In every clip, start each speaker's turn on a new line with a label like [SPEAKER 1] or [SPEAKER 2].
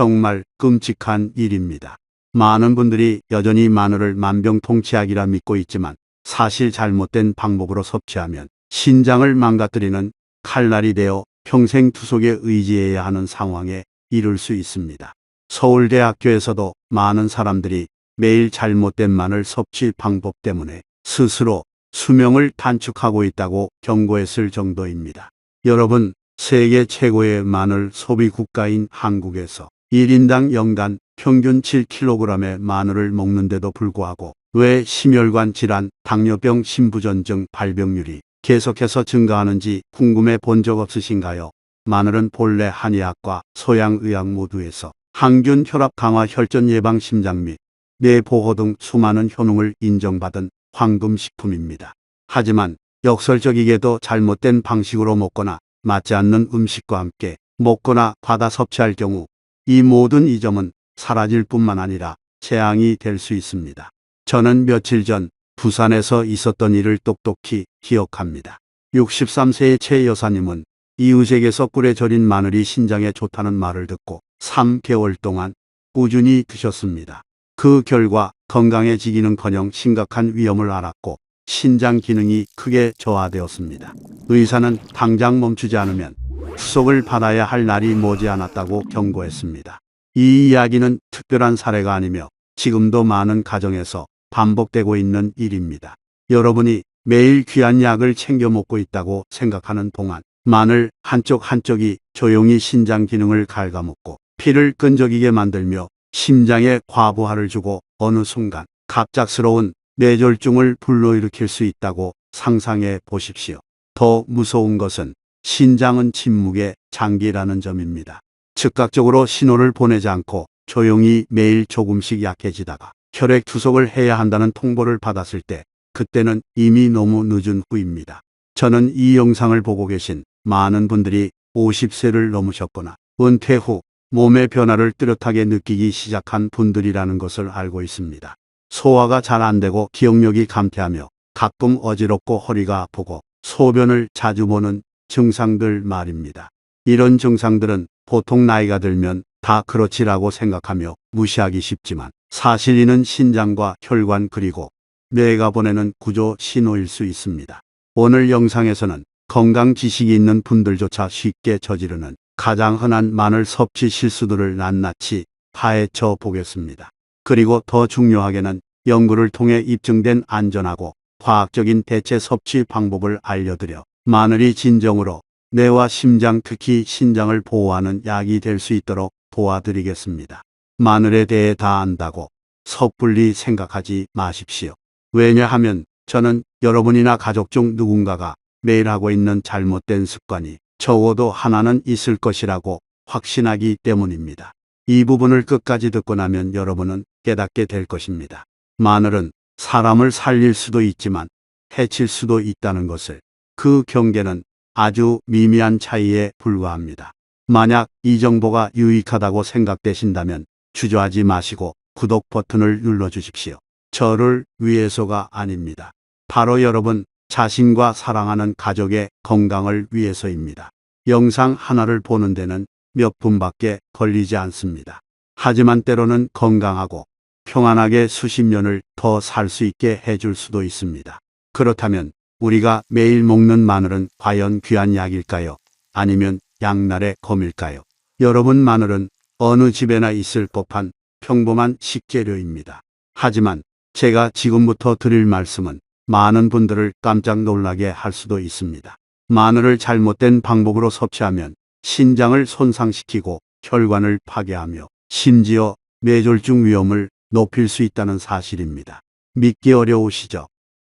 [SPEAKER 1] 정말 끔찍한 일입니다. 많은 분들이 여전히 마늘을 만병통치약이라 믿고 있지만 사실 잘못된 방법으로 섭취하면 신장을 망가뜨리는 칼날이 되어 평생 투석에 의지해야 하는 상황에 이를 수 있습니다. 서울대학교에서도 많은 사람들이 매일 잘못된 마늘 섭취 방법 때문에 스스로 수명을 단축하고 있다고 경고했을 정도입니다. 여러분, 세계 최고의 마늘 소비 국가인 한국에서 1인당 연간 평균 7kg의 마늘을 먹는데도 불구하고 왜 심혈관 질환, 당뇨병, 심부전증 발병률이 계속해서 증가하는지 궁금해 본 적 없으신가요? 마늘은 본래 한의학과 서양의학 모두에서 항균, 혈압 강화, 혈전 예방, 심장 및 뇌 보호 등 수많은 효능을 인정받은 황금식품입니다. 하지만 역설적이게도 잘못된 방식으로 먹거나 맞지 않는 음식과 함께 먹거나 과다 섭취할 경우 이 모든 이점은 사라질 뿐만 아니라 재앙이 될 수 있습니다. 저는 며칠 전 부산에서 있었던 일을 똑똑히 기억합니다. 63세의 최 여사님은 이웃에게서 꿀에 절인 마늘이 신장에 좋다는 말을 듣고 3개월 동안 꾸준히 드셨습니다. 그 결과 건강해지기는커녕 심각한 위험을 앓았고 신장 기능이 크게 저하되었습니다. 의사는 당장 멈추지 않으면 후속을 받아야 할 날이 머지않았다고 경고했습니다. 이 이야기는 특별한 사례가 아니며 지금도 많은 가정에서 반복되고 있는 일입니다. 여러분이 매일 귀한 약을 챙겨 먹고 있다고 생각하는 동안 마늘 한쪽이 조용히 신장 기능을 갉아먹고 피를 끈적이게 만들며 심장에 과부하를 주고 어느 순간 갑작스러운 뇌졸중을 불러일으킬 수 있다고 상상해 보십시오. 더 무서운 것은 신장은 침묵의 장기라는 점입니다. 즉각적으로 신호를 보내지 않고 조용히 매일 조금씩 약해지다가 혈액 투석을 해야 한다는 통보를 받았을 때 그때는 이미 너무 늦은 후입니다. 저는 이 영상을 보고 계신 많은 분들이 50세를 넘으셨거나 은퇴 후 몸의 변화를 뚜렷하게 느끼기 시작한 분들이라는 것을 알고 있습니다. 소화가 잘 안 되고 기억력이 감퇴하며 가끔 어지럽고 허리가 아프고 소변을 자주 보는 증상들 말입니다. 이런 증상들은 보통 나이가 들면 다 그렇지라고 생각하며 무시하기 쉽지만 사실 이는 신장과 혈관 그리고 뇌가 보내는 구조 신호일 수 있습니다. 오늘 영상에서는 건강 지식이 있는 분들조차 쉽게 저지르는 가장 흔한 마늘 섭취 실수들을 낱낱이 파헤쳐 보겠습니다. 그리고 더 중요하게는 연구를 통해 입증된 안전하고 과학적인 대체 섭취 방법을 알려드려 마늘이 진정으로 뇌와 심장, 특히 신장을 보호하는 약이 될 수 있도록 도와드리겠습니다. 마늘에 대해 다 안다고 섣불리 생각하지 마십시오. 왜냐하면 저는 여러분이나 가족 중 누군가가 매일 하고 있는 잘못된 습관이 적어도 하나는 있을 것이라고 확신하기 때문입니다. 이 부분을 끝까지 듣고 나면 여러분은 깨닫게 될 것입니다. 마늘은 사람을 살릴 수도 있지만 해칠 수도 있다는 것을. 그 경계는 아주 미미한 차이에 불과합니다. 만약 이 정보가 유익하다고 생각되신다면 주저하지 마시고 구독 버튼을 눌러주십시오. 저를 위해서가 아닙니다. 바로 여러분 자신과 사랑하는 가족의 건강을 위해서입니다. 영상 하나를 보는 데는 몇 분밖에 걸리지 않습니다. 하지만 때로는 건강하고 평안하게 수십 년을 더 살 수 있게 해줄 수도 있습니다. 그렇다면 우리가 매일 먹는 마늘은 과연 귀한 약일까요? 아니면 양날의 검일까요? 여러분, 마늘은 어느 집에나 있을 법한 평범한 식재료입니다. 하지만 제가 지금부터 드릴 말씀은 많은 분들을 깜짝 놀라게 할 수도 있습니다. 마늘을 잘못된 방법으로 섭취하면 신장을 손상시키고 혈관을 파괴하며 심지어 뇌졸중 위험을 높일 수 있다는 사실입니다. 믿기 어려우시죠?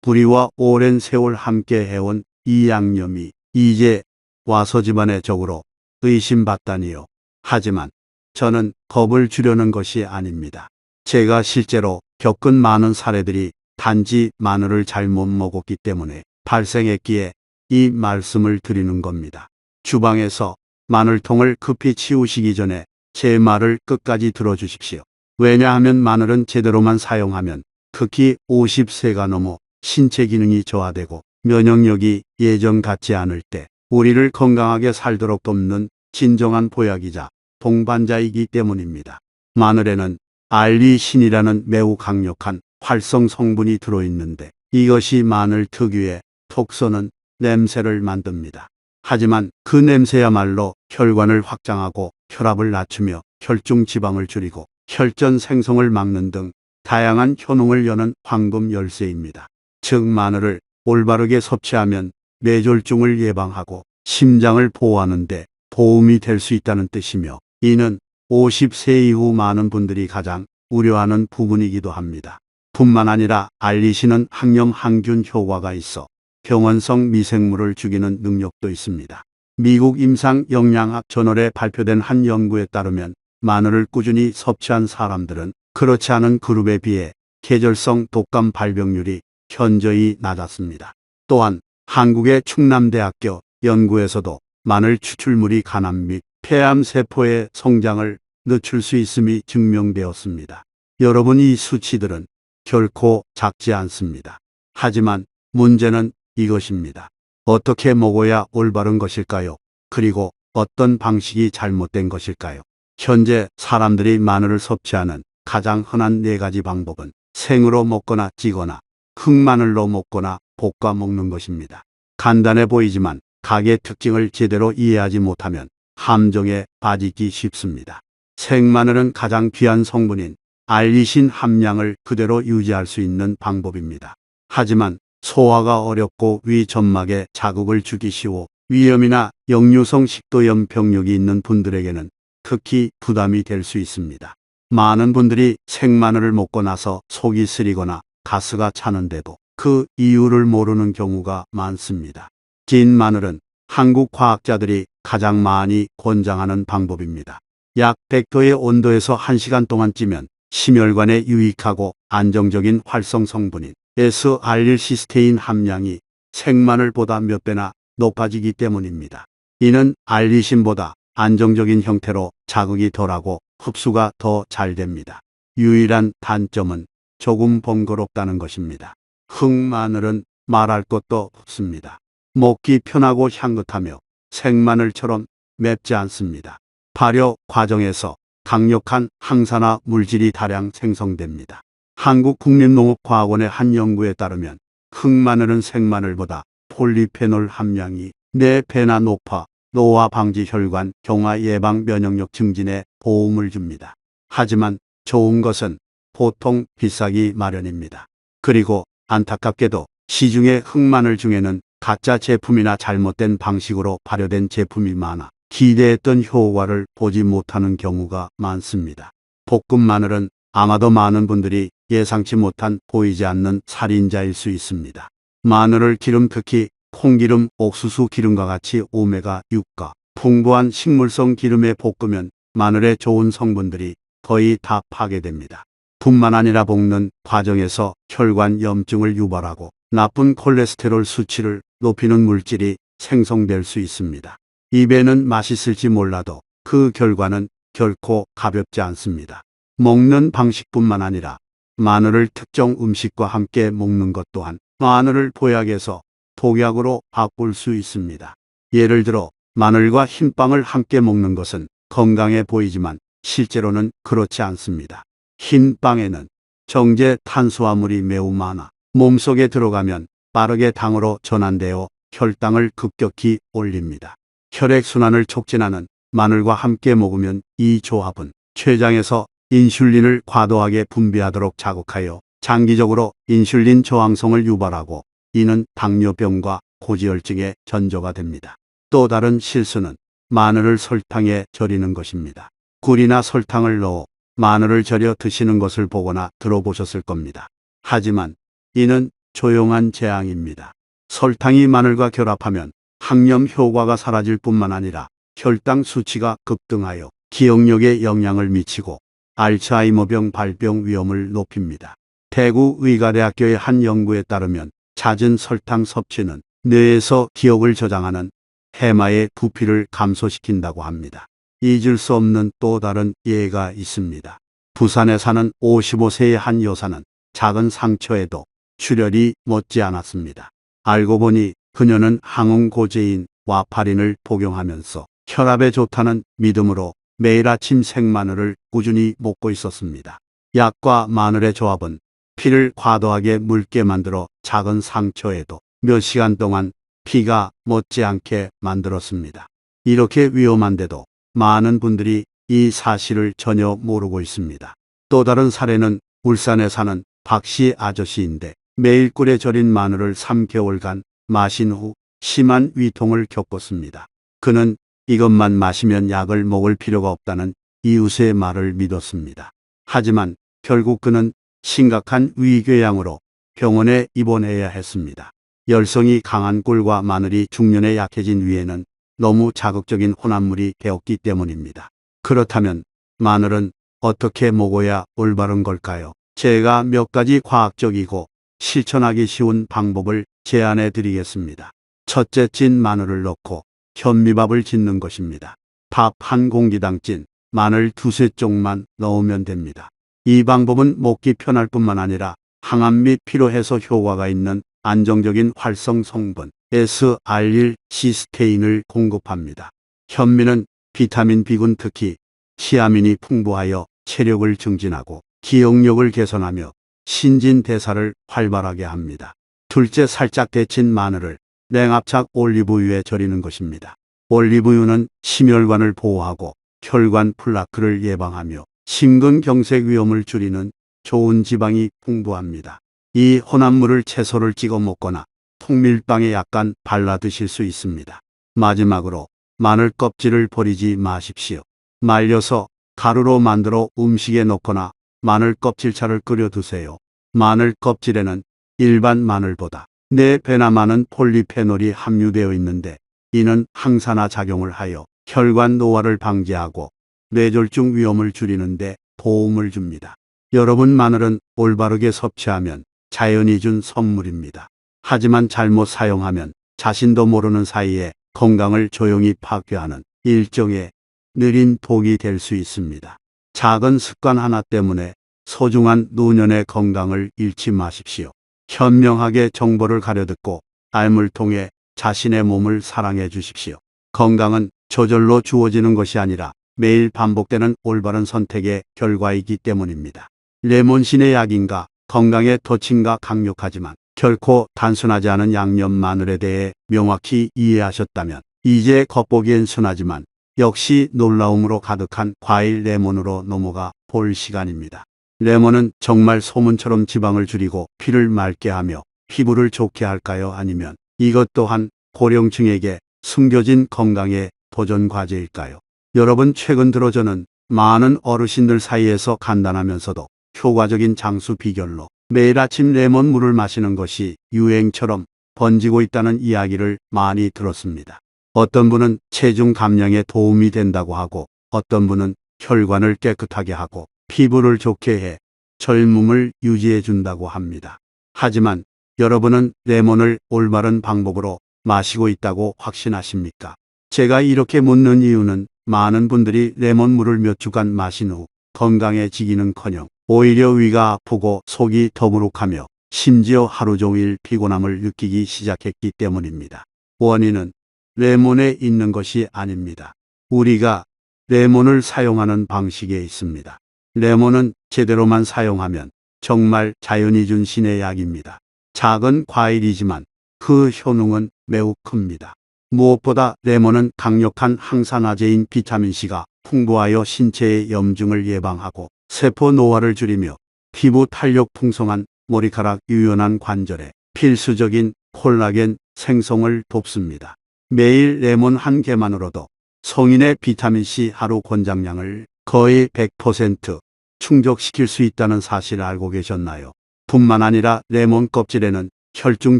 [SPEAKER 1] 우리와 오랜 세월 함께 해온 이 양념이 이제 와서 집안의 적으로 의심받다니요. 하지만 저는 겁을 주려는 것이 아닙니다. 제가 실제로 겪은 많은 사례들이 단지 마늘을 잘못 먹었기 때문에 발생했기에 이 말씀을 드리는 겁니다. 주방에서 마늘통을 급히 치우시기 전에 제 말을 끝까지 들어주십시오. 왜냐하면 마늘은 제대로만 사용하면 특히 50세가 넘어 신체 기능이 저하되고 면역력이 예전 같지 않을 때 우리를 건강하게 살도록 돕는 진정한 보약이자 동반자이기 때문입니다. 마늘에는 알리신이라는 매우 강력한 활성 성분이 들어있는데 이것이 마늘 특유의 톡 쏘는 냄새를 만듭니다. 하지만 그 냄새야말로 혈관을 확장하고 혈압을 낮추며 혈중 지방을 줄이고 혈전 생성을 막는 등 다양한 효능을 여는 황금 열쇠입니다. 즉 마늘을 올바르게 섭취하면 뇌졸중을 예방하고 심장을 보호하는 데 도움이 될 수 있다는 뜻이며 이는 50세 이후 많은 분들이 가장 우려하는 부분이기도 합니다. 뿐만 아니라 알리신은 항염 항균 효과가 있어 병원성 미생물을 죽이는 능력도 있습니다. 미국 임상영양학 저널에 발표된 한 연구에 따르면 마늘을 꾸준히 섭취한 사람들은 그렇지 않은 그룹에 비해 계절성 독감 발병률이 현저히 낮았습니다. 또한 한국의 충남대학교 연구에서도 마늘 추출물이 간암 및 폐암 세포의 성장을 늦출 수 있음이 증명되었습니다. 여러분, 이 수치들은 결코 작지 않습니다. 하지만 문제는 이것입니다. 어떻게 먹어야 올바른 것일까요? 그리고 어떤 방식이 잘못된 것일까요? 현재 사람들이 마늘을 섭취하는 가장 흔한 4가지 방법은 생으로 먹거나 찌거나 흑마늘로 먹거나 볶아 먹는 것입니다. 간단해 보이지만 각의 특징을 제대로 이해하지 못하면 함정에 빠지기 쉽습니다. 생마늘은 가장 귀한 성분인 알리신 함량을 그대로 유지할 수 있는 방법입니다. 하지만 소화가 어렵고 위 점막에 자극을 주기 쉬워 위염이나 역류성 식도염 병력이 있는 분들에게는 특히 부담이 될 수 있습니다. 많은 분들이 생마늘을 먹고 나서 속이 쓰리거나 가스가 차는데도 그 이유를 모르는 경우가 많습니다. 찐 마늘은 한국 과학자들이 가장 많이 권장하는 방법입니다. 약 100도의 온도에서 1시간 동안 찌면 심혈관에 유익하고 안정적인 활성 성분인 S알릴시스테인 함량이 생마늘보다 몇 배나 높아지기 때문입니다. 이는 알리신보다 안정적인 형태로 자극이 덜하고 흡수가 더 잘 됩니다. 유일한 단점은 조금 번거롭다는 것입니다. 흑마늘은 말할 것도 없습니다. 먹기 편하고 향긋하며 생마늘처럼 맵지 않습니다. 발효 과정에서 강력한 항산화 물질이 다량 생성됩니다. 한국국립농업과학원의 한 연구에 따르면 흑마늘은 생마늘보다 폴리페놀 함량이 4배나 높아 노화 방지, 혈관 경화 예방, 면역력 증진에 도움을 줍니다. 하지만 좋은 것은 보통 비싸기 마련입니다. 그리고 안타깝게도 시중의 흑마늘 중에는 가짜 제품이나 잘못된 방식으로 발효된 제품이 많아 기대했던 효과를 보지 못하는 경우가 많습니다. 볶음 마늘은 아마도 많은 분들이 예상치 못한 보이지 않는 살인자일 수 있습니다. 마늘을 기름, 특히 콩기름, 옥수수 기름과 같이 오메가6가 풍부한 식물성 기름에 볶으면 마늘의 좋은 성분들이 거의 다 파괴됩니다. 뿐만 아니라 볶는 과정에서 혈관 염증을 유발하고 나쁜 콜레스테롤 수치를 높이는 물질이 생성될 수 있습니다. 입에는 맛있을지 몰라도 그 결과는 결코 가볍지 않습니다. 먹는 방식뿐만 아니라 마늘을 특정 음식과 함께 먹는 것 또한 마늘을 보약에서 독약으로 바꿀 수 있습니다. 예를 들어 마늘과 흰빵을 함께 먹는 것은 건강해 보이지만 실제로는 그렇지 않습니다. 흰빵에는 정제 탄수화물이 매우 많아 몸속에 들어가면 빠르게 당으로 전환되어 혈당을 급격히 올립니다. 혈액순환을 촉진하는 마늘과 함께 먹으면 이 조합은 췌장에서 인슐린을 과도하게 분비하도록 자극하여 장기적으로 인슐린 저항성을 유발하고 이는 당뇨병과 고지혈증의 전조가 됩니다. 또 다른 실수는 마늘을 설탕에 절이는 것입니다. 꿀이나 설탕을 넣어 마늘을 절여 드시는 것을 보거나 들어보셨을 겁니다. 하지만 이는 조용한 재앙입니다. 설탕이 마늘과 결합하면 항염 효과가 사라질 뿐만 아니라 혈당 수치가 급등하여 기억력에 영향을 미치고 알츠하이머병 발병 위험을 높입니다. 대구 의과대학교의 한 연구에 따르면 잦은 설탕 섭취는 뇌에서 기억을 저장하는 해마의 부피를 감소시킨다고 합니다. 잊을 수 없는 또 다른 예가 있습니다. 부산에 사는 55세의 한 여사는 작은 상처에도 출혈이 멎지 않았습니다. 알고 보니 그녀는 항응고제인 와파린을 복용하면서 혈압에 좋다는 믿음으로 매일 아침 생마늘을 꾸준히 먹고 있었습니다. 약과 마늘의 조합은 피를 과도하게 묽게 만들어 작은 상처에도 몇 시간 동안 피가 멎지 않게 만들었습니다. 이렇게 위험한데도 많은 분들이 이 사실을 전혀 모르고 있습니다. 또 다른 사례는 울산에 사는 박씨 아저씨인데 매일 꿀에 절인 마늘을 3개월간 마신 후 심한 위통을 겪었습니다. 그는 이것만 마시면 약을 먹을 필요가 없다는 이웃의 말을 믿었습니다. 하지만 결국 그는 심각한 위궤양으로 병원에 입원해야 했습니다. 열성이 강한 꿀과 마늘이 중년에 약해진 위에는 너무 자극적인 혼합물이 되었기 때문입니다. 그렇다면 마늘은 어떻게 먹어야 올바른 걸까요? 제가 몇 가지 과학적이고 실천하기 쉬운 방법을 제안해 드리겠습니다. 첫째, 찐 마늘을 넣고 현미밥을 짓는 것입니다. 밥 한 공기당 찐 마늘 두세 쪽만 넣으면 됩니다. 이 방법은 먹기 편할 뿐만 아니라 항암 및 피로 해소 효과가 있는 안정적인 활성 성분 SR1시스테인을 공급합니다. 현미는 비타민 B군 특히 티아민이 풍부하여 체력을 증진하고 기억력을 개선하며 신진대사를 활발하게 합니다. 둘째, 살짝 데친 마늘을 냉압착 올리브유에 절이는 것입니다. 올리브유는 심혈관을 보호하고 혈관 플라크를 예방하며 심근경색 위험을 줄이는 좋은 지방이 풍부합니다. 이 혼합물을 채소를 찍어 먹거나 통밀빵에 약간 발라 드실 수 있습니다. 마지막으로 마늘 껍질을 버리지 마십시오. 말려서 가루로 만들어 음식에 넣거나 마늘 껍질차를 끓여 드세요. 마늘 껍질에는 일반 마늘보다 4배나 많은 폴리페놀이 함유되어 있는데 이는 항산화 작용을 하여 혈관 노화를 방지하고 뇌졸중 위험을 줄이는 데 도움을 줍니다. 여러분, 마늘은 올바르게 섭취하면 자연이 준 선물입니다. 하지만 잘못 사용하면 자신도 모르는 사이에 건강을 조용히 파괴하는 일종의 느린 독이 될 수 있습니다. 작은 습관 하나 때문에 소중한 노년의 건강을 잃지 마십시오. 현명하게 정보를 가려듣고 알물 통해 자신의 몸을 사랑해 주십시오. 건강은 저절로 주어지는 것이 아니라 매일 반복되는 올바른 선택의 결과이기 때문입니다. 레몬신의 약인가 건강의 덫인가 강력하지만 결코 단순하지 않은 양념 마늘에 대해 명확히 이해하셨다면 이제 겉보기엔 순하지만 역시 놀라움으로 가득한 과일 레몬으로 넘어가 볼 시간입니다. 레몬은 정말 소문처럼 지방을 줄이고 피를 맑게 하며 피부를 좋게 할까요? 아니면 이것 또한 고령층에게 숨겨진 건강의 도전 과제일까요? 여러분, 최근 들어 저는 많은 어르신들 사이에서 간단하면서도 효과적인 장수 비결로 매일 아침 레몬 물을 마시는 것이 유행처럼 번지고 있다는 이야기를 많이 들었습니다. 어떤 분은 체중 감량에 도움이 된다고 하고 어떤 분은 혈관을 깨끗하게 하고 피부를 좋게 해 젊음을 유지해 준다고 합니다. 하지만 여러분은 레몬을 올바른 방법으로 마시고 있다고 확신하십니까? 제가 이렇게 묻는 이유는 많은 분들이 레몬물을 몇 주간 마신 후 건강해지기는커녕 오히려 위가 아프고 속이 더부룩하며 심지어 하루 종일 피곤함을 느끼기 시작했기 때문입니다. 원인은 레몬에 있는 것이 아닙니다. 우리가 레몬을 사용하는 방식에 있습니다. 레몬은 제대로만 사용하면 정말 자연이 준 신의 약입니다. 작은 과일이지만 그 효능은 매우 큽니다. 무엇보다 레몬은 강력한 항산화제인 비타민C가 풍부하여 신체의 염증을 예방하고 세포 노화를 줄이며 피부 탄력 풍성한 머리카락 유연한 관절에 필수적인 콜라겐 생성을 돕습니다. 매일 레몬 한 개만으로도 성인의 비타민C 하루 권장량을 거의 100% 충족시킬 수 있다는 사실을 알고 계셨나요? 뿐만 아니라 레몬 껍질에는 혈중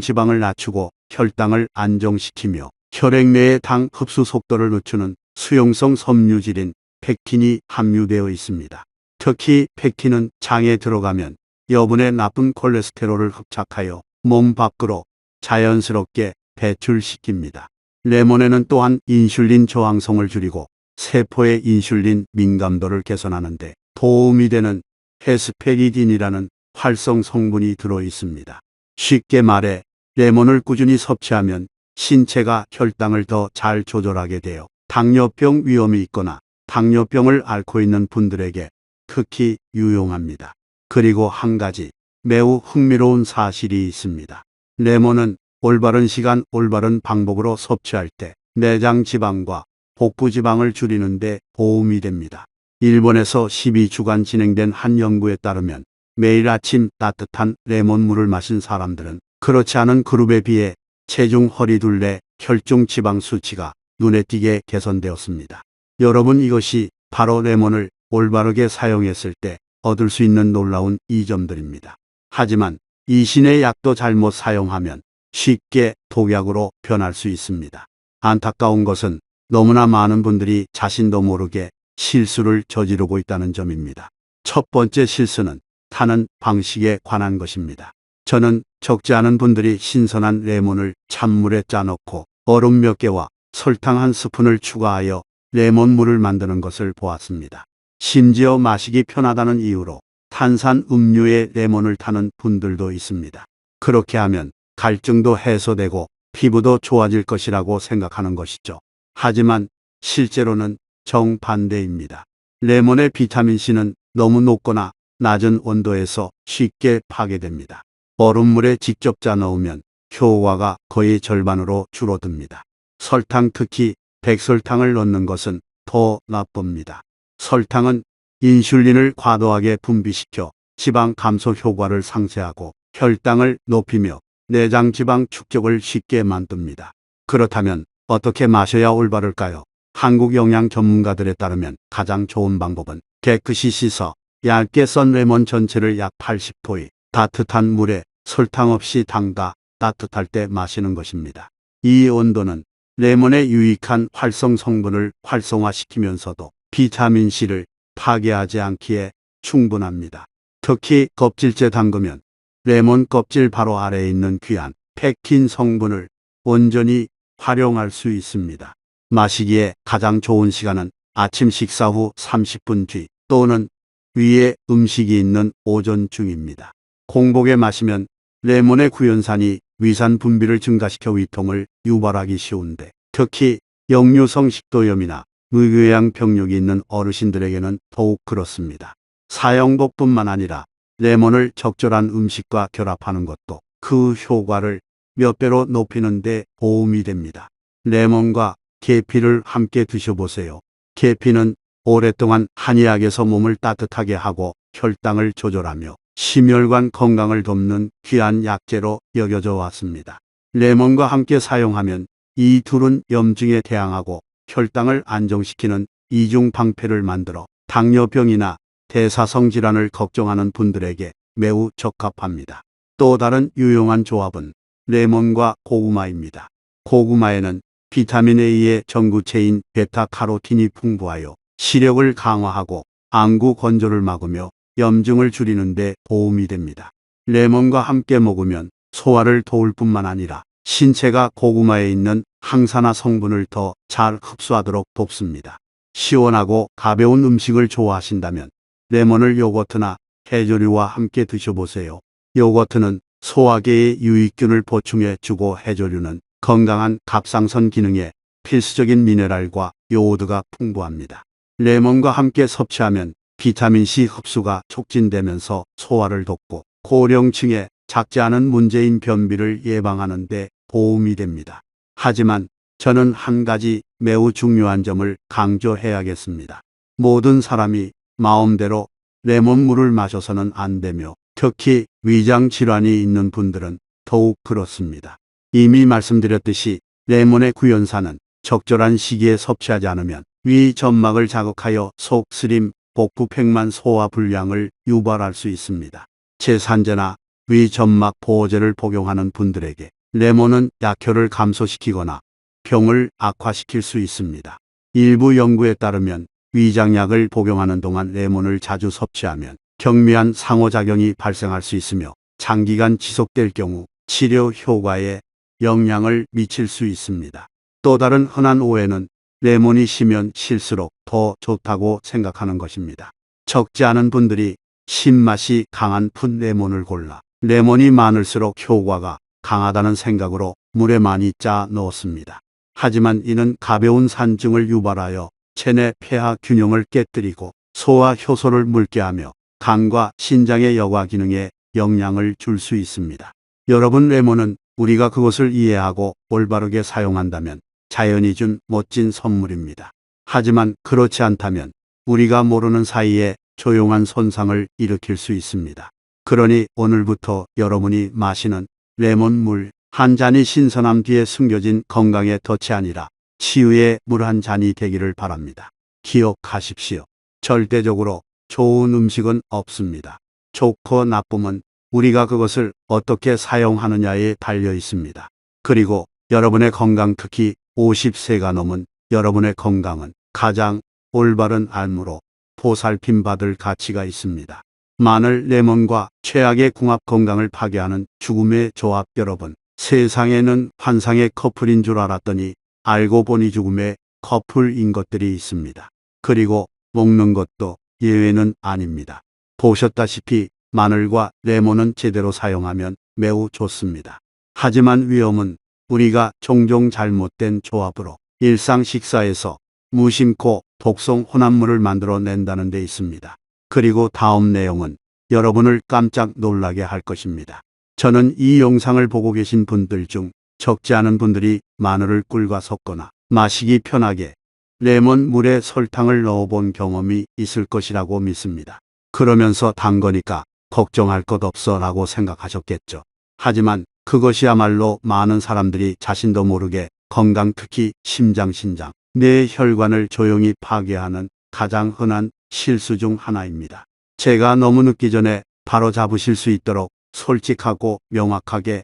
[SPEAKER 1] 지방을 낮추고 혈당을 안정시키며 혈액 내의 당 흡수 속도를 늦추는 수용성 섬유질인 펙틴이 함유되어 있습니다. 특히 펙틴은 장에 들어가면 여분의 나쁜 콜레스테롤을 흡착하여 몸 밖으로 자연스럽게 배출시킵니다. 레몬에는 또한 인슐린 저항성을 줄이고 세포의 인슐린 민감도를 개선하는 데 도움이 되는 헤스페리딘이라는 활성 성분이 들어 있습니다. 쉽게 말해 레몬을 꾸준히 섭취하면 신체가 혈당을 더 잘 조절하게 되어 당뇨병 위험이 있거나 당뇨병을 앓고 있는 분들에게 특히 유용합니다. 그리고 한 가지 매우 흥미로운 사실이 있습니다. 레몬은 올바른 시간, 올바른 방법으로 섭취할 때 내장 지방과 복부 지방을 줄이는 데 도움이 됩니다. 일본에서 12주간 진행된 한 연구에 따르면 매일 아침 따뜻한 레몬물을 마신 사람들은 그렇지 않은 그룹에 비해 체중 허리둘레 혈중 지방 수치가 눈에 띄게 개선되었습니다. 여러분, 이것이 바로 레몬을 올바르게 사용했을 때 얻을 수 있는 놀라운 이점들입니다. 하지만 이 신의 약도 잘못 사용하면 쉽게 독약으로 변할 수 있습니다. 안타까운 것은 너무나 많은 분들이 자신도 모르게 실수를 저지르고 있다는 점입니다. 첫 번째 실수는 타는 방식에 관한 것입니다. 저는 적지 않은 분들이 신선한 레몬을 찬물에 짜놓고 얼음 몇 개와 설탕 한 스푼을 추가하여 레몬물을 만드는 것을 보았습니다. 심지어 마시기 편하다는 이유로 탄산 음료에 레몬을 타는 분들도 있습니다. 그렇게 하면 갈증도 해소되고 피부도 좋아질 것이라고 생각하는 것이죠. 하지만 실제로는 정반대입니다. 레몬의 비타민C는 너무 높거나 낮은 온도에서 쉽게 파괴됩니다. 얼음물에 직접 짜 넣으면 효과가 거의 절반으로 줄어듭니다. 설탕, 특히 백설탕을 넣는 것은 더 나쁩니다. 설탕은 인슐린을 과도하게 분비시켜 지방 감소 효과를 상쇄하고 혈당을 높이며 내장 지방 축적을 쉽게 만듭니다. 그렇다면 어떻게 마셔야 올바를까요? 한국 영양 전문가들에 따르면 가장 좋은 방법은 깨끗이 씻어 얇게 썬 레몬 전체를 약 80도의 따뜻한 물에 설탕 없이 담가 따뜻할 때 마시는 것입니다. 이 온도는 레몬의 유익한 활성 성분을 활성화시키면서도 비타민C를 파괴하지 않기에 충분합니다. 특히 껍질째 담그면 레몬 껍질 바로 아래에 있는 귀한 펙틴 성분을 온전히 활용할 수 있습니다. 마시기에 가장 좋은 시간은 아침 식사 후 30분 뒤 또는 위에 음식이 있는 오전 중입니다. 공복에 마시면 레몬의 구연산이 위산 분비를 증가시켜 위통을 유발하기 쉬운데 특히 역류성 식도염이나 의궤양 병력이 있는 어르신들에게는 더욱 그렇습니다. 사용법뿐만 아니라 레몬을 적절한 음식과 결합하는 것도 그 효과를 몇 배로 높이는 데 도움이 됩니다. 레몬과 계피를 함께 드셔보세요. 계피는 오랫동안 한의학에서 몸을 따뜻하게 하고 혈당을 조절하며 심혈관 건강을 돕는 귀한 약재로 여겨져 왔습니다. 레몬과 함께 사용하면 이 둘은 염증에 대항하고 혈당을 안정시키는 이중 방패를 만들어 당뇨병이나 대사성 질환을 걱정하는 분들에게 매우 적합합니다. 또 다른 유용한 조합은 레몬과 고구마입니다. 고구마에는 비타민 A의 전구체인 베타카로틴이 풍부하여 시력을 강화하고 안구 건조를 막으며 염증을 줄이는 데 도움이 됩니다. 레몬과 함께 먹으면 소화를 도울 뿐만 아니라 신체가 고구마에 있는 항산화 성분을 더 잘 흡수하도록 돕습니다. 시원하고 가벼운 음식을 좋아하신다면 레몬을 요거트나 해조류와 함께 드셔보세요. 요거트는 소화계의 유익균을 보충해 주고 해조류는 건강한 갑상선 기능에 필수적인 미네랄과 요오드가 풍부합니다. 레몬과 함께 섭취하면 비타민C 흡수가 촉진되면서 소화를 돕고 고령층에 작지 않은 문제인 변비를 예방하는 데 도움이 됩니다. 하지만 저는 한 가지 매우 중요한 점을 강조해야겠습니다. 모든 사람이 마음대로 레몬물을 마셔서는 안 되며 특히 위장 질환이 있는 분들은 더욱 그렇습니다. 이미 말씀드렸듯이 레몬의 구연산은 적절한 시기에 섭취하지 않으면 위 점막을 자극하여 속 쓰림, 복부 팽만 소화 불량을 유발할 수 있습니다. 제산제나 위 점막 보호제를 복용하는 분들에게 레몬은 약효를 감소시키거나 병을 악화시킬 수 있습니다. 일부 연구에 따르면 위장약을 복용하는 동안 레몬을 자주 섭취하면 경미한 상호작용이 발생할 수 있으며 장기간 지속될 경우 치료 효과에 영향을 미칠 수 있습니다. 또 다른 흔한 오해는 레몬이 시면 실수록 더 좋다고 생각하는 것입니다. 적지 않은 분들이 신맛이 강한 풋 레몬을 골라 레몬이 많을수록 효과가 강하다는 생각으로 물에 많이 짜 넣었습니다. 하지만 이는 가벼운 산증을 유발하여 체내 폐하 균형을 깨뜨리고 소화 효소를 묽게 하며 간과 신장의 여과 기능에 영향을 줄 수 있습니다. 여러분, 레몬은 우리가 그것을 이해하고 올바르게 사용한다면 자연이 준 멋진 선물입니다. 하지만 그렇지 않다면 우리가 모르는 사이에 조용한 손상을 일으킬 수 있습니다. 그러니 오늘부터 여러분이 마시는 레몬물 한 잔이 신선함 뒤에 숨겨진 건강의 덫이 아니라 치유의 물 한 잔이 되기를 바랍니다. 기억하십시오. 절대적으로 좋은 음식은 없습니다. 좋고 나쁨은 우리가 그것을 어떻게 사용하느냐에 달려 있습니다. 그리고 여러분의 건강, 특히 50세가 넘은 여러분의 건강은 가장 올바른 알무로 보살핌 받을 가치가 있습니다. 마늘, 레몬과 최악의 궁합, 건강을 파괴하는 죽음의 조합. 여러분, 세상에는 환상의 커플인 줄 알았더니 알고 보니 죽음의 커플인 것들이 있습니다. 그리고 먹는 것도 예외는 아닙니다. 보셨다시피 마늘과 레몬은 제대로 사용하면 매우 좋습니다. 하지만 위험은 우리가 종종 잘못된 조합으로 일상 식사에서 무심코 독성 혼합물을 만들어낸다는 데 있습니다. 그리고 다음 내용은 여러분을 깜짝 놀라게 할 것입니다. 저는 이 영상을 보고 계신 분들 중 적지 않은 분들이 마늘을 꿀과 섞거나 마시기 편하게 레몬 물에 설탕을 넣어본 경험이 있을 것이라고 믿습니다. 그러면서 단 거니까 걱정할 것 없어 라고 생각하셨겠죠. 하지만 그것이야말로 많은 사람들이 자신도 모르게 건강, 특히 심장, 신장, 뇌 혈관을 조용히 파괴하는 가장 흔한 실수 중 하나입니다. 제가 너무 늦기 전에 바로 잡으실 수 있도록 솔직하고 명확하게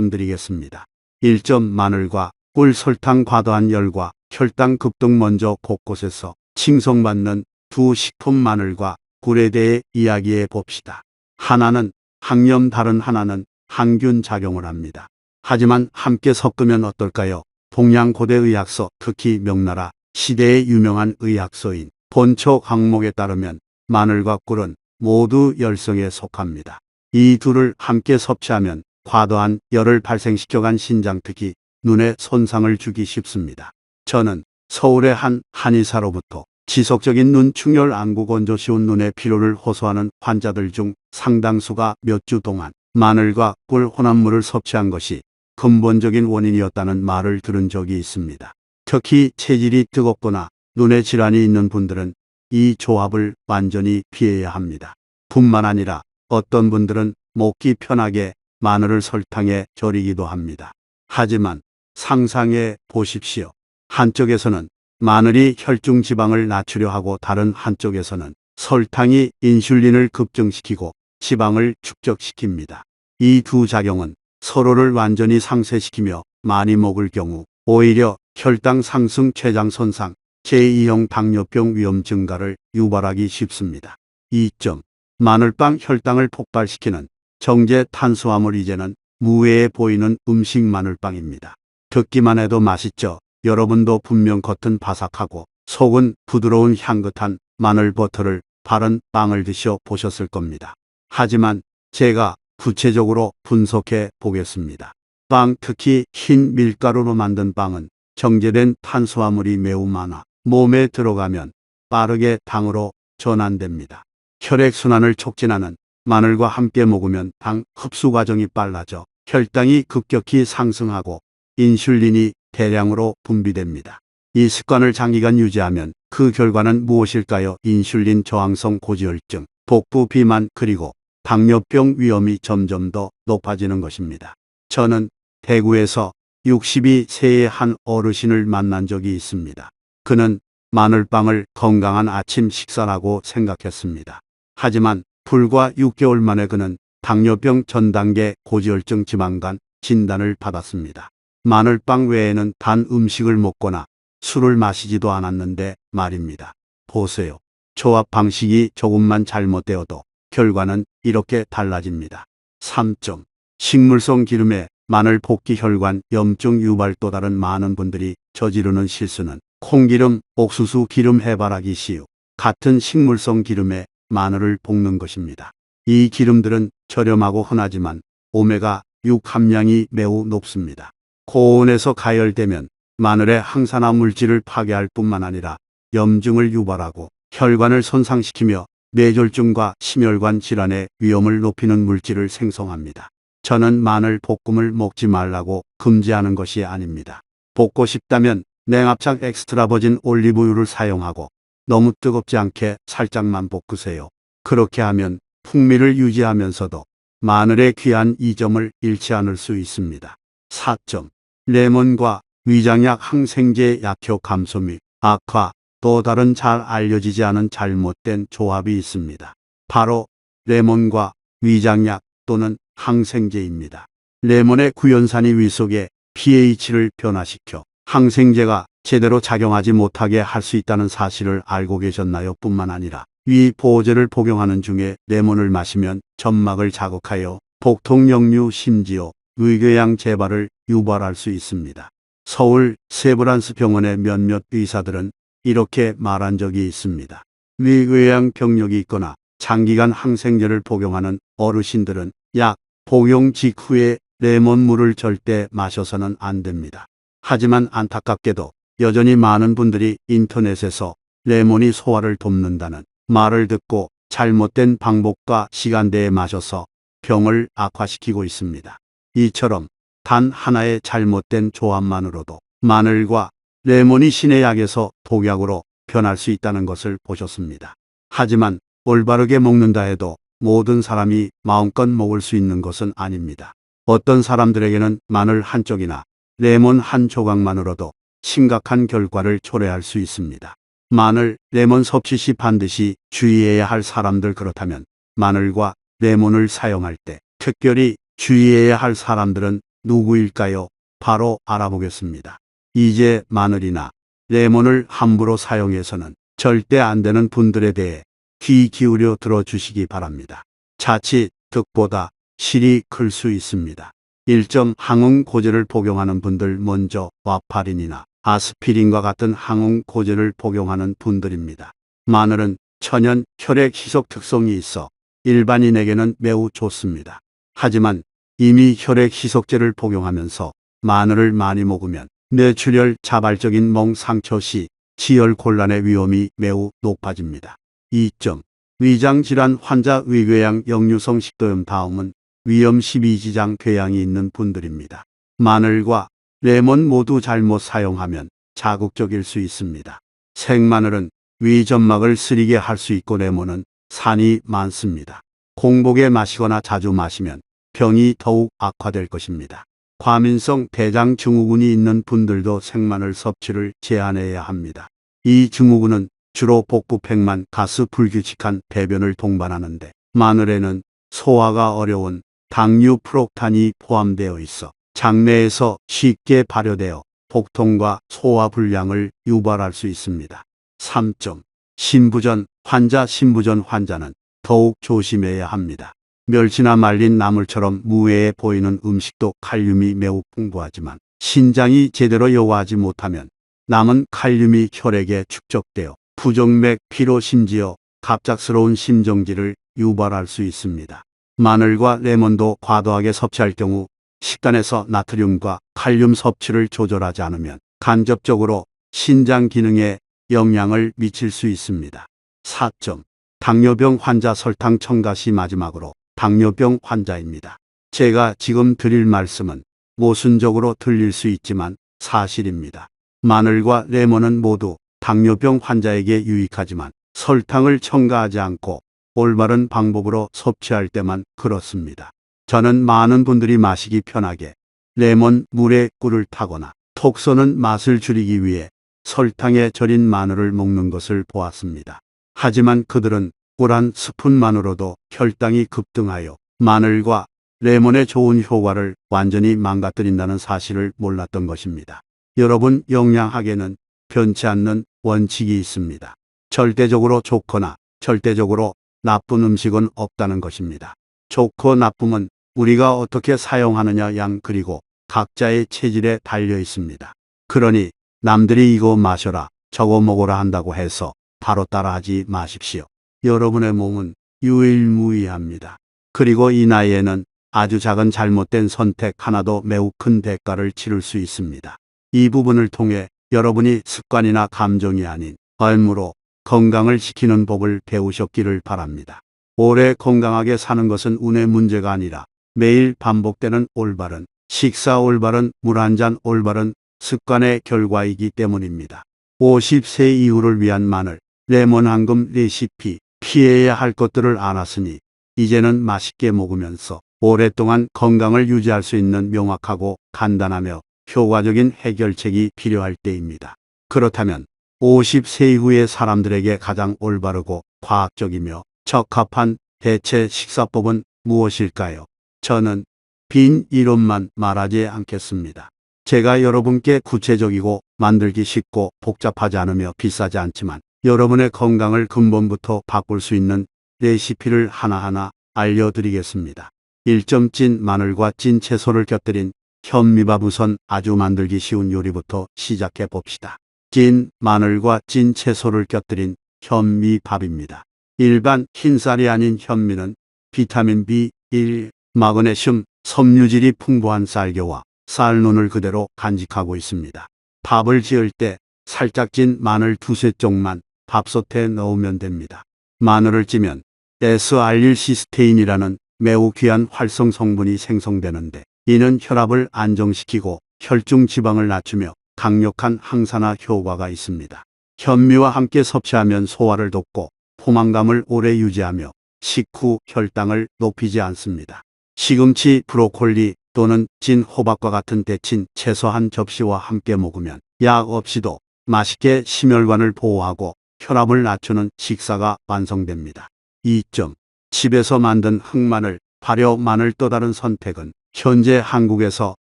[SPEAKER 1] 말씀드리겠습니다. 1점, 마늘과 꿀, 설탕, 과도한 열과 혈당 급등. 먼저 곳곳에서 칭송받는 두 식품 마늘과 꿀에 대해 이야기해 봅시다. 하나는 항염, 다른 하나는 항균 작용을 합니다. 하지만 함께 섞으면 어떨까요? 동양 고대 의학서, 특히 명나라 시대의 유명한 의학서인 본초 강목에 따르면 마늘과 꿀은 모두 열성에 속합니다. 이 둘을 함께 섭취하면 과도한 열을 발생시켜간 신장, 특히 눈에 손상을 주기 쉽습니다. 저는 서울의 한 한의사로부터 지속적인 눈 충혈, 안구 건조, 쉬운 눈의 피로를 호소하는 환자들 중 상당수가 몇 주 동안 마늘과 꿀 혼합물을 섭취한 것이 근본적인 원인이었다는 말을 들은 적이 있습니다. 특히 체질이 뜨겁거나 눈에 질환이 있는 분들은 이 조합을 완전히 피해야 합니다. 뿐만 아니라 어떤 분들은 먹기 편하게 마늘을 설탕에 절이기도 합니다. 하지만 상상해 보십시오. 한쪽에서는 마늘이 혈중 지방을 낮추려 하고 다른 한쪽에서는 설탕이 인슐린을 급증시키고 지방을 축적시킵니다. 이 두 작용은 서로를 완전히 상쇄시키며 많이 먹을 경우 오히려 혈당 상승, 췌장 손상, 제2형 당뇨병 위험 증가를 유발하기 쉽습니다. 2점. 마늘빵, 혈당을 폭발시키는 정제 탄수화물. 이제는 무해해 보이는 음식 마늘빵입니다. 듣기만 해도 맛있죠. 여러분도 분명 겉은 바삭하고 속은 부드러운 향긋한 마늘버터를 바른 빵을 드셔 보셨을 겁니다. 하지만 제가 구체적으로 분석해 보겠습니다. 빵, 특히 흰 밀가루로 만든 빵은 정제된 탄수화물이 매우 많아 몸에 들어가면 빠르게 당으로 전환됩니다. 혈액순환을 촉진하는 마늘과 함께 먹으면 당 흡수 과정이 빨라져 혈당이 급격히 상승하고 인슐린이 대량으로 분비됩니다. 이 습관을 장기간 유지하면 그 결과는 무엇일까요? 인슐린 저항성 고지혈증, 복부 비만, 그리고 당뇨병 위험이 점점 더 높아지는 것입니다. 저는 대구에서 62세의 한 어르신을 만난 적이 있습니다. 그는 마늘빵을 건강한 아침 식사라고 생각했습니다. 하지만 불과 6개월 만에 그는 당뇨병 전단계 고지혈증 지방간 진단을 받았습니다. 마늘빵 외에는 단 음식을 먹거나 술을 마시지도 않았는데 말입니다. 보세요. 조합 방식이 조금만 잘못되어도 결과는 이렇게 달라집니다. 3점. 식물성 기름에 마늘 복기 혈관 염증 유발. 또 다른 많은 분들이 저지르는 실수는 콩기름, 옥수수 기름, 해바라기 씨유 같은 식물성 기름에 마늘을 볶는 것입니다. 이 기름들은 저렴하고 흔하지만 오메가6 함량이 매우 높습니다. 고온에서 가열되면 마늘의 항산화 물질을 파괴할 뿐만 아니라 염증을 유발하고 혈관을 손상시키며 뇌졸중과 심혈관 질환의 위험을 높이는 물질을 생성합니다. 저는 마늘 볶음을 먹지 말라고 금지하는 것이 아닙니다. 볶고 싶다면 냉압착 엑스트라 버진 올리브유를 사용하고 너무 뜨겁지 않게 살짝만 볶으세요. 그렇게 하면 풍미를 유지하면서도 마늘의 귀한 이 점을 잃지 않을 수 있습니다. 4점. 레몬과 위장약 항생제 약효 감소 및 악화. 또 다른 잘 알려지지 않은 잘못된 조합이 있습니다. 바로 레몬과 위장약 또는 항생제입니다. 레몬의 구연산이 위 속의 pH를 변화시켜 항생제가 제대로 작용하지 못하게 할 수 있다는 사실을 알고 계셨나요? 뿐만 아니라 위 보호제를 복용하는 중에 레몬을 마시면 점막을 자극하여 복통역류 심지어 위궤양 재발을 유발할 수 있습니다. 서울 세브란스 병원의 몇몇 의사들은 이렇게 말한 적이 있습니다. 위궤양 병력이 있거나 장기간 항생제를 복용하는 어르신들은 약 복용 직후에 레몬물을 절대 마셔서는 안 됩니다. 하지만 안타깝게도 여전히 많은 분들이 인터넷에서 레몬이 소화를 돕는다는 말을 듣고 잘못된 방법과 시간대에 마셔서 병을 악화시키고 있습니다. 이처럼 단 하나의 잘못된 조합만으로도 마늘과 레몬이 신의 약에서 독약으로 변할 수 있다는 것을 보셨습니다. 하지만 올바르게 먹는다 해도 모든 사람이 마음껏 먹을 수 있는 것은 아닙니다. 어떤 사람들에게는 마늘 한 쪽이나 레몬 한 조각만으로도 심각한 결과를 초래할 수 있습니다. 마늘, 레몬 섭취 시 반드시 주의해야 할 사람들. 그렇다면 마늘과 레몬을 사용할 때 특별히 주의해야 할 사람들은 누구일까요? 바로 알아보겠습니다. 이제 마늘이나 레몬을 함부로 사용해서는 절대 안 되는 분들에 대해 귀 기울여 들어주시기 바랍니다. 자칫 득보다 실이 클 수 있습니다. 1점. 항응고제를 복용하는 분들. 먼저 와파린이나 아스피린과 같은 항응고제를 복용하는 분들입니다. 마늘은 천연 혈액 희석 특성이 있어 일반인에게는 매우 좋습니다. 하지만 이미 혈액 희석제를 복용하면서 마늘을 많이 먹으면 뇌출혈, 자발적인 멍 상처 시 지혈곤란의 위험이 매우 높아집니다. 2점. 위장질환 환자 위궤양 역류성 식도염. 다음은 위염 12지장 궤양이 있는 분들입니다. 마늘과 레몬 모두 잘못 사용하면 자극적일 수 있습니다. 생마늘은 위점막을 쓰리게 할 수 있고 레몬은 산이 많습니다. 공복에 마시거나 자주 마시면 병이 더욱 악화될 것입니다. 과민성 대장 증후군이 있는 분들도 생마늘 섭취를 제한해야 합니다. 이 증후군은 주로 복부팽만 가스 불규칙한 배변을 동반하는데 마늘에는 소화가 어려운 당류 프록탄이 포함되어 있어 장내에서 쉽게 발효되어 복통과 소화 불량을 유발할 수 있습니다. 3점. 신부전 환자. 신부전 환자는 더욱 조심해야 합니다. 멸치나 말린 나물처럼 무해해 보이는 음식도 칼륨이 매우 풍부하지만 신장이 제대로 여과하지 못하면 남은 칼륨이 혈액에 축적되어 부정맥, 피로 심지어 갑작스러운 심정지를 유발할 수 있습니다. 마늘과 레몬도 과도하게 섭취할 경우 식단에서 나트륨과 칼륨 섭취를 조절하지 않으면 간접적으로 신장 기능에 영향을 미칠 수 있습니다. 4점. 당뇨병 환자. 설탕 첨가시. 마지막으로 당뇨병 환자입니다. 제가 지금 드릴 말씀은 모순적으로 들릴 수 있지만 사실입니다. 마늘과 레몬은 모두 당뇨병 환자에게 유익하지만 설탕을 첨가하지 않고 올바른 방법으로 섭취할 때만 그렇습니다. 저는 많은 분들이 마시기 편하게 레몬 물에 꿀을 타거나 톡 쏘는 맛을 줄이기 위해 설탕에 절인 마늘을 먹는 것을 보았습니다. 하지만 그들은 꿀 한 스푼만으로도 혈당이 급등하여 마늘과 레몬의 좋은 효과를 완전히 망가뜨린다는 사실을 몰랐던 것입니다. 여러분, 영양학에는 변치 않는 원칙이 있습니다. 절대적으로 좋거나 절대적으로 나쁜 음식은 없다는 것입니다. 좋고 나쁨은 우리가 어떻게 사용하느냐 양 그리고 각자의 체질에 달려 있습니다. 그러니 남들이 이거 마셔라 저거 먹어라 한다고 해서 바로 따라하지 마십시오. 여러분의 몸은 유일무이합니다. 그리고 이 나이에는 아주 작은 잘못된 선택 하나도 매우 큰 대가를 치를 수 있습니다. 이 부분을 통해 여러분이 습관이나 감정이 아닌 삶으로 건강을 지키는 법을 배우셨기를 바랍니다. 오래 건강하게 사는 것은 운의 문제가 아니라 매일 반복되는 올바른 식사, 올바른 물 한 잔, 올바른 습관의 결과이기 때문입니다. 50세 이후를 위한 마늘, 레몬 황금 레시피. 피해야 할 것들을 알았으니 이제는 맛있게 먹으면서 오랫동안 건강을 유지할 수 있는 명확하고 간단하며 효과적인 해결책이 필요할 때입니다. 그렇다면 50세 이후의 사람들에게 가장 올바르고 과학적이며 적합한 대체 식사법은 무엇일까요? 저는 빈 이론만 말하지 않겠습니다. 제가 여러분께 구체적이고 만들기 쉽고 복잡하지 않으며 비싸지 않지만 여러분의 건강을 근본부터 바꿀 수 있는 레시피를 하나하나 알려드리겠습니다. 1점 찐 마늘과 찐 채소를 곁들인 현미밥. 우선 아주 만들기 쉬운 요리부터 시작해 봅시다. 찐 마늘과 찐 채소를 곁들인 현미밥입니다. 일반 흰쌀이 아닌 현미는 비타민 B1, 마그네슘, 섬유질이 풍부한 쌀겨와 쌀눈을 그대로 간직하고 있습니다. 밥을 지을 때 살짝 찐 마늘 두세 쪽만 밥솥에 넣으면 됩니다. 마늘을 찌면 S알릴시스테인이라는 매우 귀한 활성 성분이 생성되는데 이는 혈압을 안정시키고 혈중 지방을 낮추며 강력한 항산화 효과가 있습니다. 현미와 함께 섭취하면 소화를 돕고 포만감을 오래 유지하며 식후 혈당을 높이지 않습니다. 시금치, 브로콜리 또는 찐 호박과 같은 데친 채소 한 접시와 함께 먹으면 약 없이도 맛있게 심혈관을 보호하고 혈압을 낮추는 식사가 완성됩니다. 2점. 집에서 만든 흑마늘, 발효 마늘. 또 다른 선택은 현재 한국에서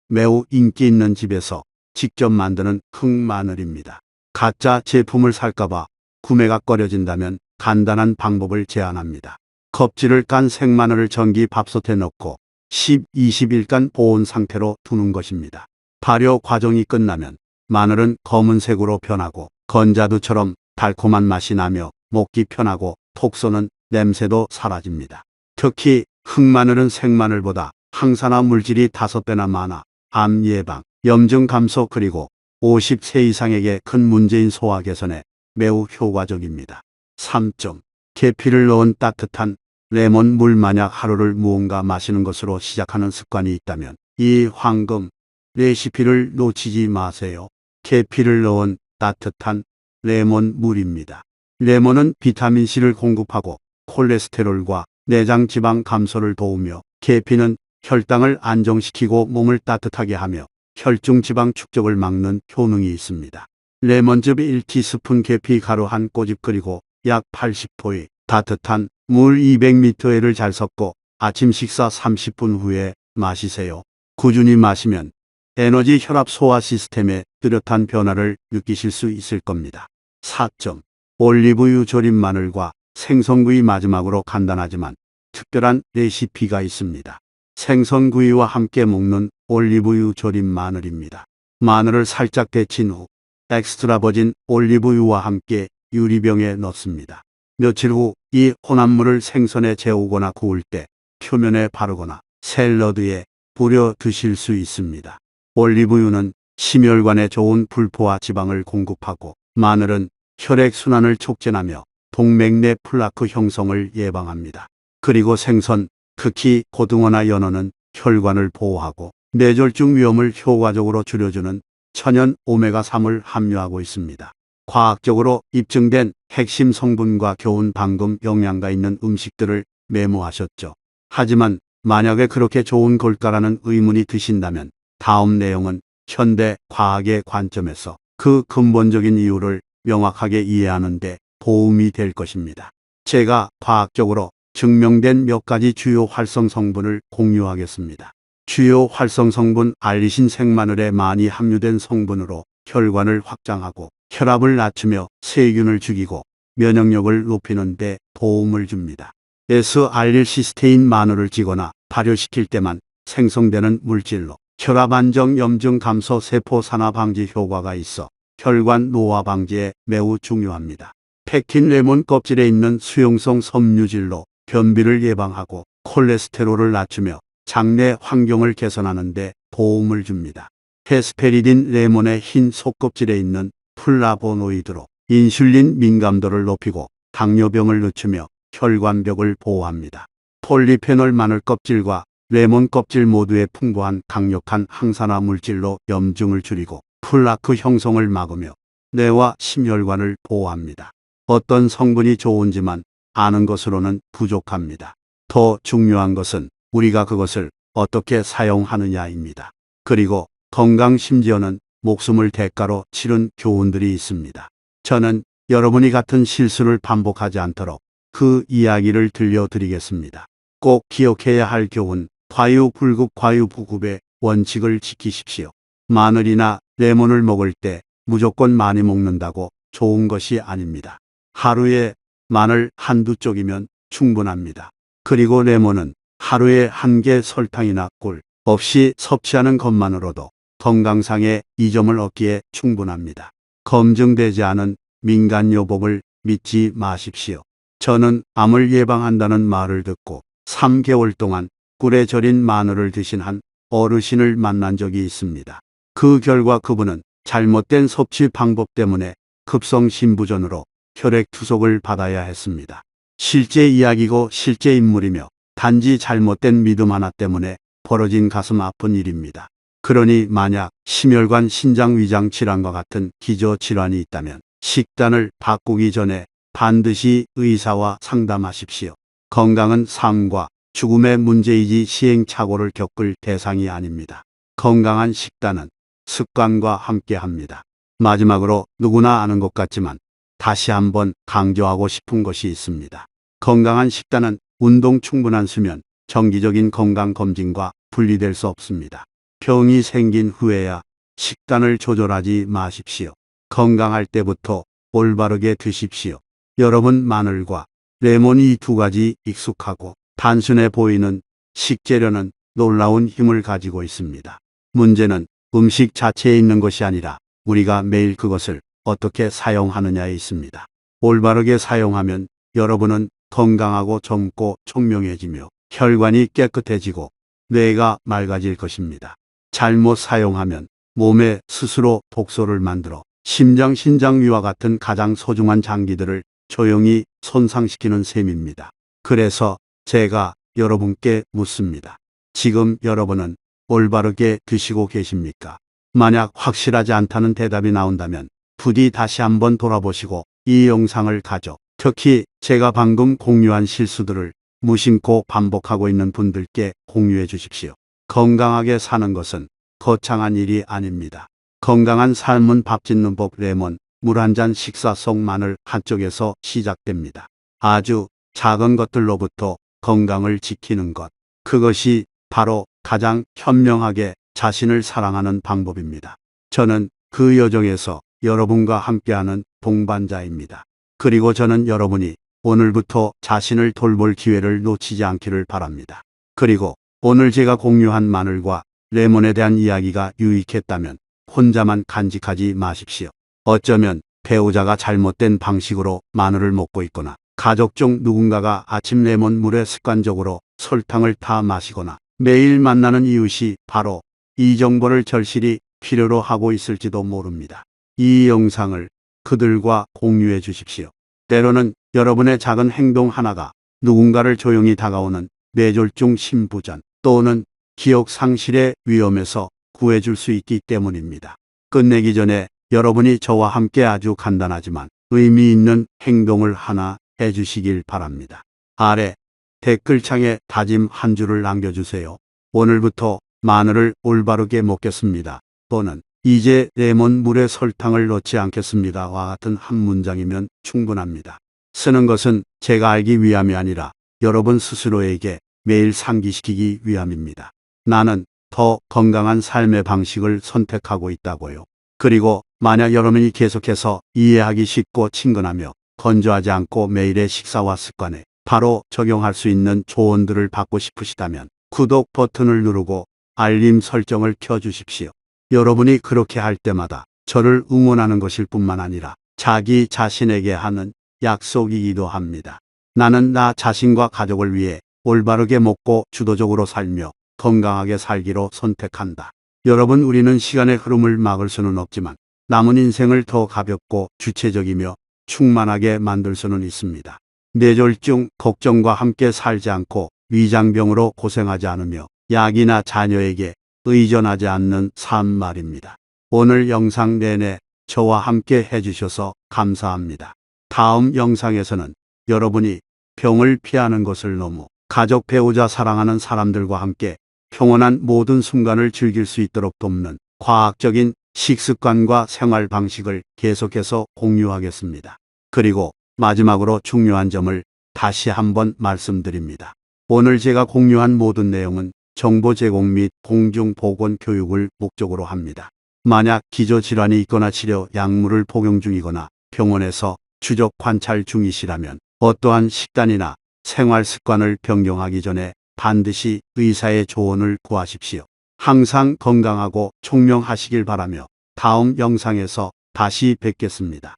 [SPEAKER 1] 매우 인기 있는 집에서 직접 만드는 흑마늘입니다. 가짜 제품을 살까봐 구매가 꺼려진다면 간단한 방법을 제안합니다. 껍질을 깐 생마늘을 전기 밥솥에 넣고 10-20일간 보온 상태로 두는 것입니다. 발효 과정이 끝나면 마늘은 검은색으로 변하고 건자두처럼 달콤한 맛이 나며 먹기 편하고 톡 쏘는 냄새도 사라집니다. 특히 흑마늘은 생마늘보다 항산화 물질이 5배나 많아 암 예방, 염증 감소 그리고 50세 이상에게 큰 문제인 소화 개선에 매우 효과적입니다. 3점. 계피를 넣은 따뜻한 레몬 물. 만약 하루를 무언가 마시는 것으로 시작하는 습관이 있다면 이 황금 레시피를 놓치지 마세요. 계피를 넣은 따뜻한 레몬 물입니다. 레몬은 비타민C를 공급하고 콜레스테롤과 내장 지방 감소를 도우며 계피는 혈당을 안정시키고 몸을 따뜻하게 하며 혈중 지방 축적을 막는 효능이 있습니다. 레몬즙 1티스푼, 계피 가루 한 꼬집 그리고 약 80도의 따뜻한 물 200ml를 잘 섞고 아침 식사 30분 후에 마시세요. 꾸준히 마시면 에너지, 혈압, 소화 시스템에 뚜렷한 변화를 느끼실 수 있을 겁니다. 4점. 올리브유 절인 마늘과 생선구이. 마지막으로 간단하지만 특별한 레시피가 있습니다. 생선구이와 함께 먹는 올리브유 절인 마늘입니다. 마늘을 살짝 데친 후 엑스트라 버진 올리브유와 함께 유리병에 넣습니다. 며칠 후 이 혼합물을 생선에 재우거나 구울 때 표면에 바르거나 샐러드에 뿌려 드실 수 있습니다. 올리브유는 심혈관에 좋은 불포화 지방을 공급하고 마늘은 혈액순환을 촉진하며 동맥 내 플라크 형성을 예방합니다. 그리고 생선, 특히 고등어나 연어는 혈관을 보호하고 뇌졸중 위험을 효과적으로 줄여주는 천연 오메가3을 함유하고 있습니다. 과학적으로 입증된 핵심 성분과 교훈. 방금 영양가 있는 음식들을 메모하셨죠? 하지만 만약에 그렇게 좋은 걸까라는 의문이 드신다면 다음 내용은 현대 과학의 관점에서 그 근본적인 이유를 명확하게 이해하는 데 도움이 될 것입니다. 제가 과학적으로 증명된 몇 가지 주요 활성 성분을 공유하겠습니다. 주요 활성 성분. 알리신 생마늘에 많이 함유된 성분으로 혈관을 확장하고 혈압을 낮추며 세균을 죽이고 면역력을 높이는 데 도움을 줍니다. S알릴시스테인. 마늘을 찌거나 발효시킬 때만 생성되는 물질로 혈압 안정, 염증 감소, 세포 산화 방지 효과가 있어 혈관 노화 방지에 매우 중요합니다. 펙틴. 레몬 껍질에 있는 수용성 섬유질로 변비를 예방하고 콜레스테롤을 낮추며 장내 환경을 개선하는 데 도움을 줍니다. 헤스페리딘. 레몬의 흰 속껍질에 있는 플라보노이드로 인슐린 민감도를 높이고 당뇨병을 늦추며 혈관벽을 보호합니다. 폴리페놀 마늘 껍질과 레몬 껍질 모두에 풍부한 강력한 항산화 물질로 염증을 줄이고 플라크 형성을 막으며 뇌와 심혈관을 보호합니다. 어떤 성분이 좋은지만 아는 것으로는 부족합니다. 더 중요한 것은 우리가 그것을 어떻게 사용하느냐입니다. 그리고 건강 심지어는 목숨을 대가로 치른 교훈들이 있습니다. 저는 여러분이 같은 실수를 반복하지 않도록 그 이야기를 들려드리겠습니다. 꼭 기억해야 할 교훈, 과유불급 과유부급의 원칙을 지키십시오. 마늘이나 레몬을 먹을 때 무조건 많이 먹는다고 좋은 것이 아닙니다. 하루에 마늘 한두 쪽이면 충분합니다. 그리고 레몬은 하루에 한 개 설탕이나 꿀 없이 섭취하는 것만으로도 건강상의 이점을 얻기에 충분합니다. 검증되지 않은 민간요법을 믿지 마십시오. 저는 암을 예방한다는 말을 듣고 3개월 동안 꿀에 절인 마늘을 드신 한 어르신을 만난 적이 있습니다. 그 결과 그분은 잘못된 섭취 방법 때문에 급성심부전으로 혈액 투석을 받아야 했습니다. 실제 이야기고 실제 인물이며 단지 잘못된 믿음 하나 때문에 벌어진 가슴 아픈 일입니다. 그러니 만약 심혈관 신장 위장 질환과 같은 기저 질환이 있다면 식단을 바꾸기 전에 반드시 의사와 상담하십시오. 건강은 삶과 죽음의 문제이지 시행착오를 겪을 대상이 아닙니다. 건강한 식단은 습관과 함께합니다. 마지막으로 누구나 아는 것 같지만 다시 한번 강조하고 싶은 것이 있습니다. 건강한 식단은 운동, 충분한 수면, 정기적인 건강검진과 분리될 수 없습니다. 병이 생긴 후에야 식단을 조절하지 마십시오. 건강할 때부터 올바르게 드십시오. 여러분, 마늘과 레몬이 이 두 가지 익숙하고 단순해 보이는 식재료는 놀라운 힘을 가지고 있습니다. 문제는 음식 자체에 있는 것이 아니라 우리가 매일 그것을 어떻게 사용하느냐에 있습니다. 올바르게 사용하면 여러분은 건강하고 젊고 총명해지며 혈관이 깨끗해지고 뇌가 맑아질 것입니다. 잘못 사용하면 몸에 스스로 독소를 만들어 심장, 신장위와 같은 가장 소중한 장기들을 조용히 손상시키는 셈입니다. 그래서 제가 여러분께 묻습니다. 지금 여러분은 올바르게 드시고 계십니까? 만약 확실하지 않다는 대답이 나온다면 부디 다시 한번 돌아보시고 이 영상을 가족, 특히 제가 방금 공유한 실수들을 무심코 반복하고 있는 분들께 공유해 주십시오. 건강하게 사는 것은 거창한 일이 아닙니다. 건강한 삶은 밥 짓는 법, 레몬, 물 한 잔, 식사 속 마늘 한쪽에서 시작됩니다. 아주 작은 것들로부터 건강을 지키는 것. 그것이 바로 가장 현명하게 자신을 사랑하는 방법입니다. 저는 그 여정에서 여러분과 함께하는 동반자입니다. 그리고 저는 여러분이 오늘부터 자신을 돌볼 기회를 놓치지 않기를 바랍니다. 그리고 오늘 제가 공유한 마늘과 레몬에 대한 이야기가 유익했다면 혼자만 간직하지 마십시오. 어쩌면 배우자가 잘못된 방식으로 마늘을 먹고 있거나 가족 중 누군가가 아침 레몬 물에 습관적으로 설탕을 타 마시거나 매일 만나는 이웃이 바로 이 정보를 절실히 필요로 하고 있을지도 모릅니다. 이 영상을 그들과 공유해 주십시오. 때로는 여러분의 작은 행동 하나가 누군가를 조용히 다가오는 뇌졸중, 심부전 또는 기억 상실의 위험에서 구해줄 수 있기 때문입니다. 끝내기 전에 여러분이 저와 함께 아주 간단하지만 의미 있는 행동을 하나 해주시길 바랍니다. 아래 댓글창에 다짐 한 줄을 남겨주세요. 오늘부터 마늘을 올바르게 먹겠습니다. 또는 이제 레몬 물에 설탕을 넣지 않겠습니다와 같은 한 문장이면 충분합니다. 쓰는 것은 제가 알기 위함이 아니라 여러분 스스로에게 매일 상기시키기 위함입니다. 나는 더 건강한 삶의 방식을 선택하고 있다고요. 그리고 만약 여러분이 계속해서 이해하기 쉽고 친근하며 건조하지 않고 매일의 식사와 습관에 바로 적용할 수 있는 조언들을 받고 싶으시다면 구독 버튼을 누르고 알림 설정을 켜주십시오. 여러분이 그렇게 할 때마다 저를 응원하는 것일 뿐만 아니라 자기 자신에게 하는 약속이기도 합니다. 나는 나 자신과 가족을 위해 올바르게 먹고 주도적으로 살며 건강하게 살기로 선택한다. 여러분, 우리는 시간의 흐름을 막을 수는 없지만 남은 인생을 더 가볍고 주체적이며 충만하게 만들 수는 있습니다. 뇌졸중, 걱정과 함께 살지 않고 위장병으로 고생하지 않으며 약이나 자녀에게 의존하지 않는 삶 말입니다. 오늘 영상 내내 저와 함께 해주셔서 감사합니다. 다음 영상에서는 여러분이 병을 피하는 것을 너무 가족, 배우자, 사랑하는 사람들과 함께 평온한 모든 순간을 즐길 수 있도록 돕는 과학적인 식습관과 생활 방식을 계속해서 공유하겠습니다. 그리고 마지막으로 중요한 점을 다시 한번 말씀드립니다. 오늘 제가 공유한 모든 내용은 정보 제공 및 공중보건 교육을 목적으로 합니다. 만약 기저질환이 있거나 치료 약물을 복용 중이거나 병원에서 추적 관찰 중이시라면 어떠한 식단이나 생활 습관을 변경하기 전에 반드시 의사의 조언을 구하십시오. 항상 건강하고 총명하시길 바라며 다음 영상에서 다시 뵙겠습니다.